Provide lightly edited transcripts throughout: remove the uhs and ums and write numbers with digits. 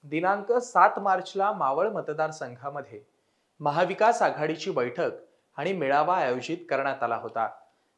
दिनांक 7 मार्चला मावळ मतदारसंघामध्ये महाविकास आघाडीची बैठक आणि मेळावा आयोजित करण्यात आला होता।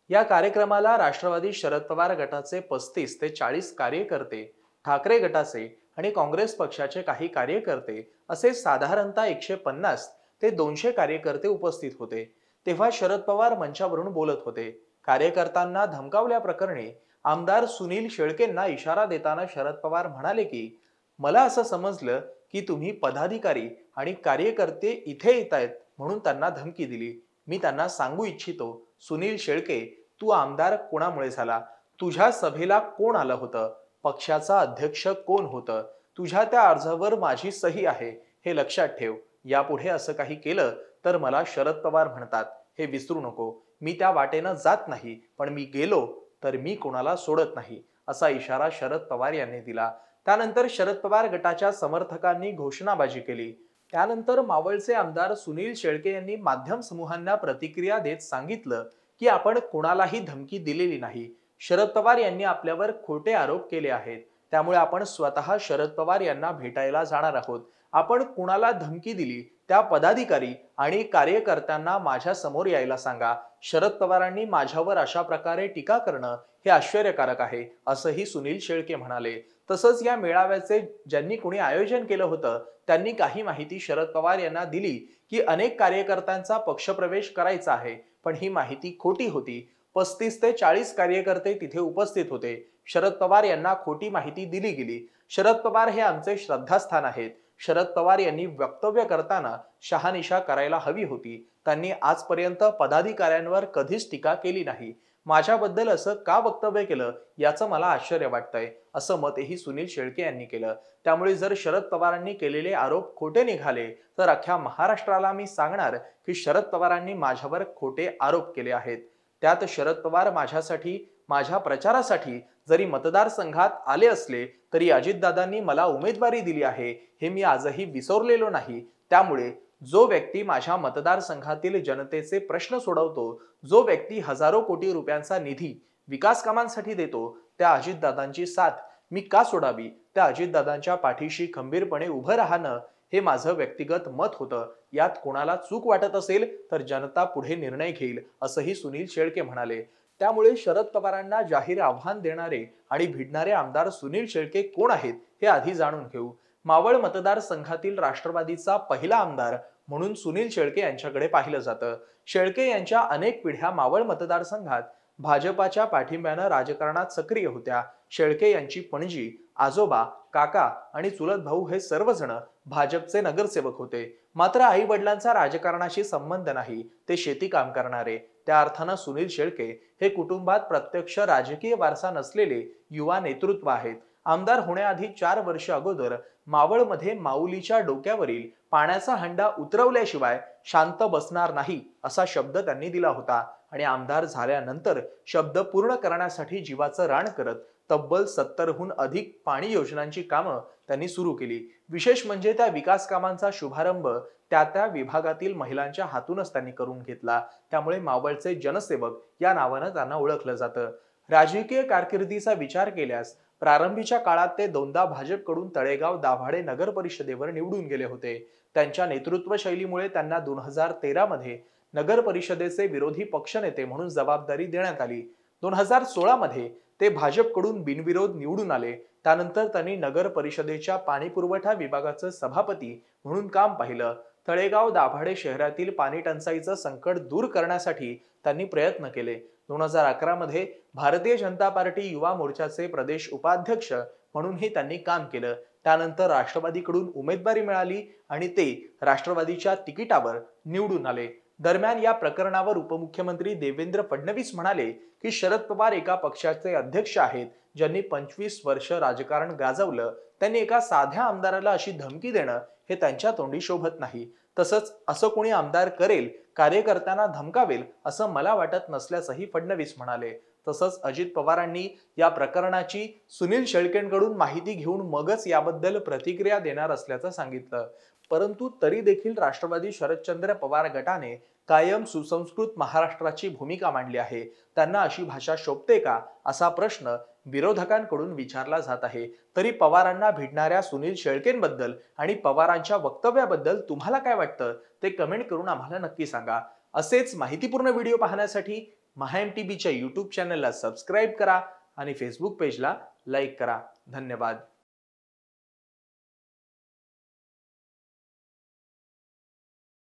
या कार्यक्रमाला राष्ट्रवादी शरद पवार गटाचे 35 ते 40 कार्यकर्ते, ठाकरे गटाचे आणि काँग्रेस पक्षाचे काही कार्यकर्ते असे साधारणतः 150 ते 200 कार्यकर्ते उपस्थित होते। तेव्हा शरद पवार मंचावरून बोलत होते। कार्यकर्त्यांना धमकावल्याप्रकरणी आमदार सुनील शेळकेंना इशारा देताना शरद पवार म्हणाले की मला असं समजलं की तुम्ही पदाधिकारी आणि कार्यकर्ते इथे येत आहेत म्हणून त्यांना धमकी दिली। मी त्यांना सांगू इच्छितो, सुनील शेळके, तू आमदार कोणामुळे झाला? तुझ्या सभेला कोण आलं होतं? पक्षाचा अध्यक्ष कोण होतं? तुझ्या त्या अर्जावर माझी सही आहे, हे लक्षात ठेव। यापुढे असं काही केलं तर मला शरद पवार म्हणतात, हे विसरू नको। मी त्या वाटेनं जात नाही, पण मी गेलो तर मी कोणाला सोडत नाही, असा इशारा शरद पवार यांनी दिला। त्यानंतर शरद पवार गटाच्या समर्थकांनी घोषणाबाजी केली। त्यानंतर मावळचे आमदार सुनील शेळके यांनी माध्यम समूहांना प्रतिक्रिया देत सांगितलं की आपण कोणालाही धमकी दिलेली नाही। शरद पवार यांनी आपल्यावर खोटे आरोप केले आहेत, त्यामुळे आपण स्वतः शरद पवार यांना भेटायला जाणार आहोत। आपण कोणाला धमकी दिली त्या पदाधिकारी आणि कार्यकर्त्यांना माझ्या समोर यायला सांगा। शरद पवारांनी माझ्यावर अशा प्रकारे टीका करणं हे आश्चर्यकारक आहे, असंही सुनील शेळके म्हणाले। तसंच या मेळाव्याचे ज्यांनी कोणी आयोजन केलं होतं त्यांनी काही माहिती शरद पवार यांना दिली की अनेक कार्यकर्त्यांचा पक्षप्रवेश करायचा आहे, पण ही माहिती खोटी होती। 35 ते 40 कार्यकर्ते तिथे उपस्थित होते। शरद पवार यांना खोटी माहिती दिली गेली। शरद पवार हे आमचे श्रद्धास्थान आहेत। शरद पवार यांनी वक्तव्य करताना शहानिशा करायला हवी होती। त्यांनी आजपर्यंत पदाधिकाऱ्यांवर कधीच टीका केली नाही। माझ्याबद्दल असं का वक्तव्य केलं याचं मला आश्चर्य वाटतंय, असं मतही सुनील शेळके यांनी केलं। त्यामुळे जर शरद पवारांनी केलेले आरोप खोटे निघाले तर अख्ख्या महाराष्ट्राला मी सांगणार की शरद पवारांनी माझ्यावर खोटे आरोप केले आहेत। त्यात शरद पवार माझ्यासाठी, माझ्या प्रचारासाठी जरी मतदारसंघात आले असले तरी अजितदादांनी मला उमेदवारी दिली आहे, हे मी आजही विसरलेलो नाही। त्यामुळे जो व्यक्ती माझ्या मतदारसंघातील जनतेचे प्रश्न सोडवतो, जो व्यक्ती हजारो कोटी रुपयांचा निधी विकास कामांसाठी देतो, त्या अजितदादांची साथ मी का सोडावी? त्या अजितदादांच्या पाठीशी खंबीरपणे उभं राहणं हे माझं व्यक्तिगत मत होतं। यात कोणाला चूक वाटत असेल तर जनता पुढे निर्णय घेईल, असंही सुनील शेळके म्हणाले। त्यामुळे शरद पवारांना जाहीर आव्हान देणारे आणि भिडणारे आमदार सुनील शेळके कोण आहेत हे आधी जाणून घेऊ। मावळ मतदारसंघातील राष्ट्रवादीचा पहिला आमदार म्हणून सुनील शेळके यांच्याकडे पाहिलं जातं। शेळके यांच्या अनेक पिढ्या मावळ मतदारसंघात भाजपाच्या पाठिंब्यानं राजकारणात सक्रिय होत्या। शेळके यांची पणजी, आजोबा, काका आणि चुलत भाऊ हे सर्वजण भाजपचे नगरसेवक होते। मात्र आई वडिलांचा राजकारणाशी संबंध नाही, ते शेती काम करणारे। त्या अर्थानं सुनील शेळके हे कुटुंबात प्रत्यक्ष राजकीय वारसा नसलेले युवा नेतृत्व आहेत। आमदार होण्याआधी 4 वर्ष अगोदर मावळमध्ये माऊलीच्या डोक्यावरील पाण्याचा हंडा उतरवल्याशिवाय शांत बसणार नाही असा शब्द त्यांनी दिला होता आणि आमदार झाल्यानंतर शब्द पूर्ण करण्यासाठी जीवाचं रान करत तब्बल 70हून अधिक पाणी योजनांची कामं त्यांनी सुरू केली। विशेष म्हणजे त्या विकास कामांचा शुभारंभ त्या विभागातील महिलांच्या हातूनच त्यांनी करून घेतला। त्यामुळे मावळचे जनसेवक या नावानं त्यांना ओळखलं जातं। राजकीय कारकिर्दीचा विचार केल्यास प्रारंभीच्या काळात ते दोनदा भाजपकडून तळेगाव दाभाडे नगर परिषदेवर निवडून गेले होते। त्यांच्या नेतृत्व शैलीमुळे त्यांना 2013 मध्ये नगर परिषदेचे विरोधी पक्षनेते म्हणून जबाबदारी देण्यात आली। 2016 मध्ये ते भाजपकडून बिनविरोध निवडून आले। त्यानंतर त्यांनी नगर परिषदेच्या पाणी पुरवठा विभागाचं सभापती म्हणून काम पाहिलं। तळेगाव दाभाडे शहरातील पाणी टंचाईचं संकट दूर करण्यासाठी त्यांनी प्रयत्न केले। 2011 मध्ये भारतीय जनता पार्टी युवा मोर्चाचे प्रदेश उपाध्यक्ष म्हणूनही त्यांनी काम केलं। त्यानंतर राष्ट्रवादीकडून उमेदवारी मिळाली आणि ते राष्ट्रवादीच्या तिकिटावर निवडून आले। दरम्यान या प्रकरणावर उपमुख्यमंत्री देवेंद्र फडणवीस म्हणाले की शरद पवार एका पक्षाचे अध्यक्ष आहेत, ज्यांनी 25 वर्ष राजकारण गाजवलं। त्यांनी एका साध्या आमदाराला अशी धमकी देणं हे त्यांच्या तोंडी शोभत नाही। तसंच असं कोणी आमदार करेल, कार्यकर्त्यांना धमकावेल असं मला वाटत नसल्याचंही फडणवीस म्हणाले। तसंच अजित पवारांनी या प्रकरणाची सुनील शेळकेंकडून माहिती घेऊन मगच याबद्दल प्रतिक्रिया देणार असल्याचं सांगितलं. परंतु तरी देखील राष्ट्रवादी शरदचंद्र पवार गटाने कायम सुसंस्कृत महाराष्ट्राची भूमिका मांडली आहे. त्यांना अशी भाषा शोभते का, असा प्रश्न विरोधकांकडून विचारला जात आहे. तरी पवारांना भिडणाऱ्या सुनील शेळकेंबद्दल आणि पवारांच्या वक्तव्याबद्दल तुम्हाला काय वाटतं ते कमेंट करून आम्हाला नक्की सांगा. असेच माहितीपूर्ण व्हिडिओ पाहण्यासाठी MahaMTBच्या YouTube चॅनलला सबस्क्राईब करा आणि फेसबुक पेजला लाईक करा. धन्यवाद.